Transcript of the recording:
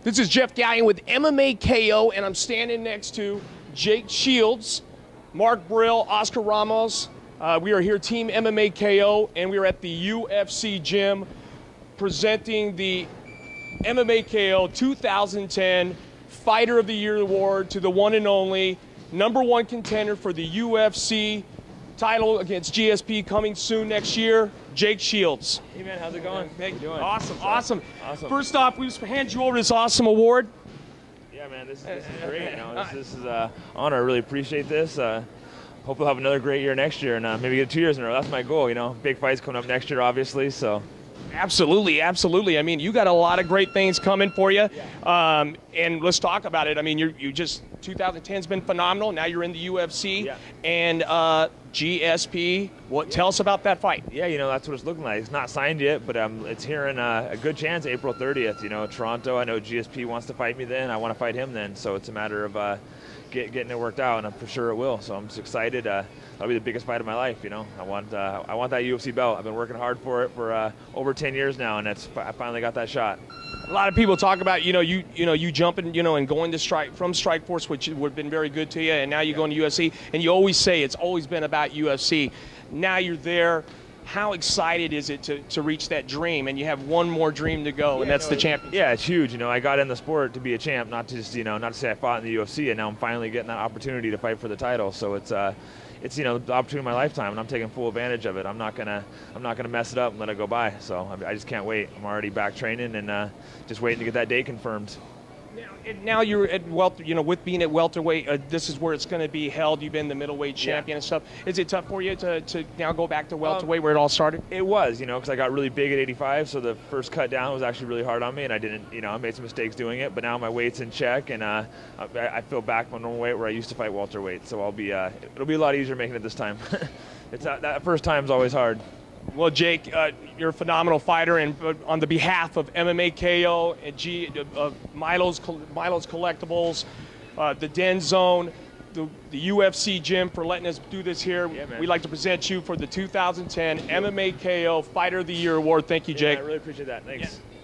This is Jeff Gallion with MMA-KO, and I'm standing next to Jake Shields, Mark Brill, Oscar Ramos. We are here, Team MMA-KO, and we are at the UFC gym presenting the MMA-KO 2010 Fighter of the Year Award to the one and only #1 contender for the UFC title against GSP coming soon next year, Jake Shields. Hey man, how's it going? How you doing? Awesome. First off, we just hand you over this awesome award. Yeah man, this is great. You know, this is an honor. I really appreciate this. Hope we'll have another great year next year and maybe get 2 years in a row. That's my goal. You know, big fights coming up next year, obviously. So. Absolutely. I mean, you got a lot of great things coming for you, and let's talk about it. I mean, you just 2010's been phenomenal. Now you're in the UFC, and GSP. Tell us about that fight? Yeah, you know, that's what it's looking like. It's not signed yet, but it's here in a good chance, April 30th. You know, Toronto. I know GSP wants to fight me then. I want to fight him then. So it's a matter of getting it worked out, and I'm for sure it will. So I'm just excited. That'll be the biggest fight of my life. You know, I want that UFC belt. I've been working hard for it for over 10 years now, and I finally got that shot. A lot of people talk about you jumping and going to Strikeforce, which would have been very good to you, and now you're going to UFC, and you always say it's always been about UFC. Now you're there. How excited is it to reach that dream? And you have one more dream to go, and that's the championship. Yeah, it's huge. You know, I got in the sport to be a champ, not to just not to say I fought in the UFC, and now I'm finally getting that opportunity to fight for the title. So it's the opportunity of my lifetime, and I'm taking full advantage of it. I'm not gonna mess it up and let it go by. So I just can't wait. I'm already back training and just waiting to get that date confirmed. Now you're at with being at welterweight, this is where it's going to be held. You've been the middleweight champion and stuff. Is it tough for you to now go back to welterweight where it all started? It was, because I got really big at 85, so the first cut down was actually really hard on me, and I didn't, I made some mistakes doing it. But now my weight's in check, and I feel back my normal weight where I used to fight welterweight. So it'll be a lot easier making it this time. That first time's always hard. Well, Jake, you're a phenomenal fighter, and on the behalf of MMA-KO and Milo's Collectibles, the Den Zone, the UFC gym for letting us do this here, we'd like to present you for the 2010 MMA-KO Fighter of the Year Award. Thank you, Jake. I really appreciate that. Thanks. Yeah.